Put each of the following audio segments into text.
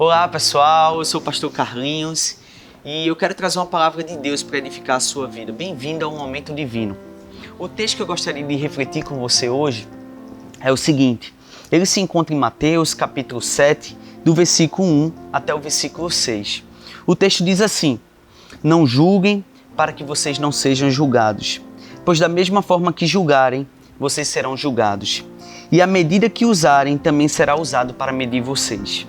Olá pessoal, eu sou o pastor Carlinhos e eu quero trazer uma palavra de Deus para edificar a sua vida. Bem-vindo a um momento divino. O texto que eu gostaria de refletir com você hoje é o seguinte: ele se encontra em Mateus capítulo 7, do versículo 1 até o versículo 6. O texto diz assim: não julguem para que vocês não sejam julgados, pois da mesma forma que julgarem, vocês serão julgados. E a medida que usarem também será usado para medir vocês.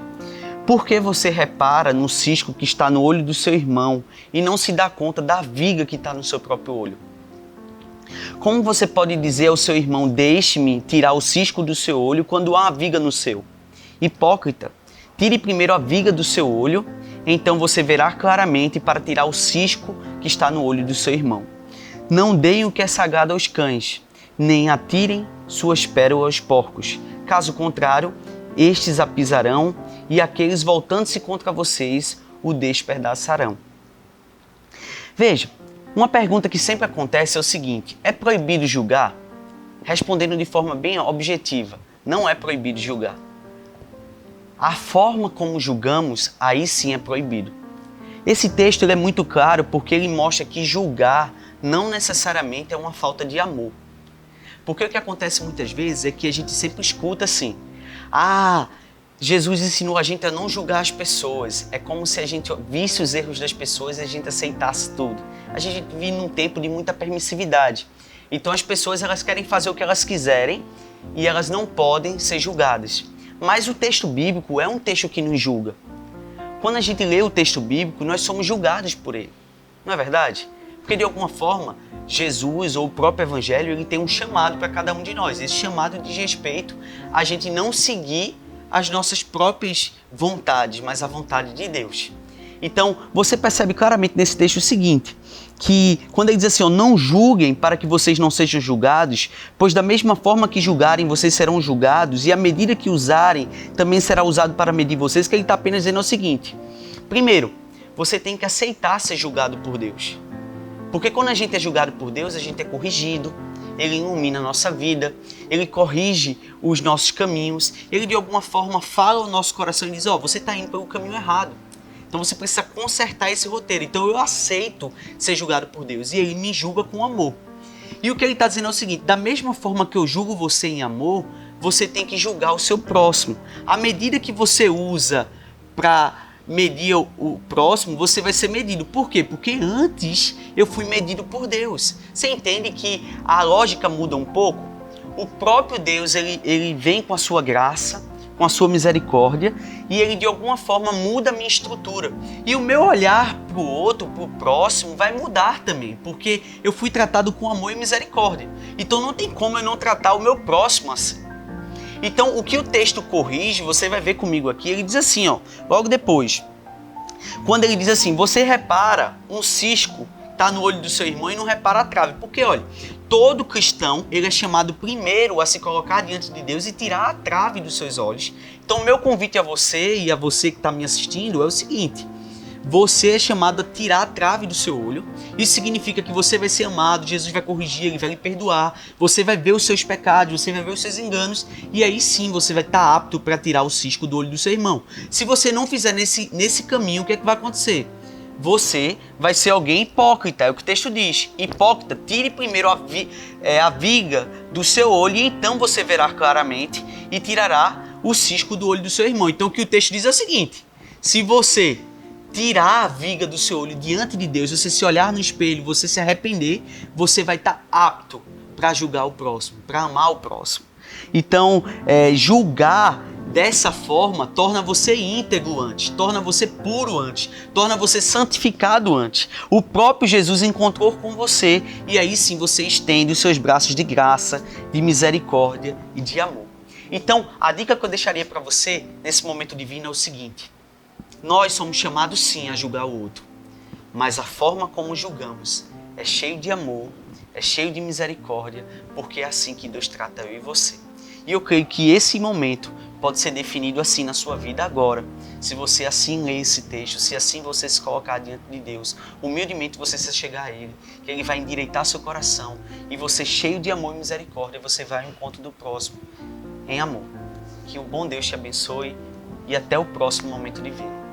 Por que você repara no cisco que está no olho do seu irmão e não se dá conta da viga que está no seu próprio olho? Como você pode dizer ao seu irmão, deixe-me tirar o cisco do seu olho quando há uma viga no seu? Hipócrita, tire primeiro a viga do seu olho, então você verá claramente para tirar o cisco que está no olho do seu irmão. Não deem o que é sagrado aos cães, nem atirem suas pérolas aos porcos. Caso contrário, estes a pisarão e aqueles voltando-se contra vocês o despedaçarão. Veja, uma pergunta que sempre acontece é o seguinte: é proibido julgar? Respondendo de forma bem objetiva, não é proibido julgar. A forma como julgamos, aí sim é proibido. Esse texto ele é muito claro porque ele mostra que julgar não necessariamente é uma falta de amor. Porque o que acontece muitas vezes é que a gente sempre escuta assim: Jesus ensinou a gente a não julgar as pessoas. É como se a gente visse os erros das pessoas e a gente aceitasse tudo. A gente vive num tempo de muita permissividade. Então as pessoas elas querem fazer o que elas quiserem e elas não podem ser julgadas. Mas o texto bíblico é um texto que nos julga. Quando a gente lê o texto bíblico, nós somos julgados por ele. Não é verdade? Porque de alguma forma, Jesus ou o próprio Evangelho ele tem um chamado para cada um de nós. Esse chamado diz respeito a gente não seguir as nossas próprias vontades, mas a vontade de Deus. Então, você percebe claramente nesse texto o seguinte, que quando ele diz assim, não julguem para que vocês não sejam julgados, pois da mesma forma que julgarem, vocês serão julgados, e a medida que usarem também será usado para medir vocês, que ele está apenas dizendo o seguinte: primeiro, você tem que aceitar ser julgado por Deus. Porque quando a gente é julgado por Deus, a gente é corrigido, Ele ilumina a nossa vida, Ele corrige os nossos caminhos, Ele de alguma forma fala ao nosso coração e diz, você está indo pelo caminho errado. Então você precisa consertar esse roteiro. Então eu aceito ser julgado por Deus e Ele me julga com amor. E o que Ele está dizendo é o seguinte: da mesma forma que eu julgo você em amor, você tem que julgar o seu próximo. À medida que você usa para medir o próximo, você vai ser medido. Por quê? Porque antes eu fui medido por Deus. Você entende que a lógica muda um pouco? O próprio Deus, ele vem com a sua graça, com a sua misericórdia, e ele de alguma forma muda a minha estrutura. E o meu olhar para o outro, para o próximo, vai mudar também, porque eu fui tratado com amor e misericórdia. Então não tem como eu não tratar o meu próximo assim. Então, o que o texto corrige, você vai ver comigo aqui, ele diz assim, logo depois, quando ele diz assim, você repara um cisco, está no olho do seu irmão e não repara a trave. Porque, olha, todo cristão, ele é chamado primeiro a se colocar diante de Deus e tirar a trave dos seus olhos. Então, o meu convite a você e a você que está me assistindo é o seguinte: você é chamado a tirar a trave do seu olho. Isso significa que você vai ser amado, Jesus vai corrigir, Ele vai lhe perdoar, você vai ver os seus pecados, você vai ver os seus enganos, e aí sim você vai estar apto para tirar o cisco do olho do seu irmão. Se você não fizer nesse caminho, o que é que vai acontecer? Você vai ser alguém hipócrita, é o que o texto diz. Hipócrita, tire primeiro a viga do seu olho e então você verá claramente e tirará o cisco do olho do seu irmão. Então o que o texto diz é o seguinte: se você tirar a viga do seu olho diante de Deus, você se olhar no espelho, você se arrepender, você vai estar apto para julgar o próximo, para amar o próximo. Então, julgar dessa forma torna você íntegro antes, torna você puro antes, torna você santificado antes. O próprio Jesus encontrou com você e aí sim você estende os seus braços de graça, de misericórdia e de amor. Então, a dica que eu deixaria para você nesse momento divino é o seguinte: nós somos chamados sim a julgar o outro, mas a forma como julgamos é cheio de amor, é cheio de misericórdia, porque é assim que Deus trata eu e você. E eu creio que esse momento pode ser definido assim na sua vida agora. Se você assim ler esse texto, se assim você se colocar diante de Deus, humildemente você se chegar a Ele, que Ele vai endireitar seu coração e você cheio de amor e misericórdia, você vai ao encontro do próximo em amor. Que o bom Deus te abençoe e até o próximo momento divino.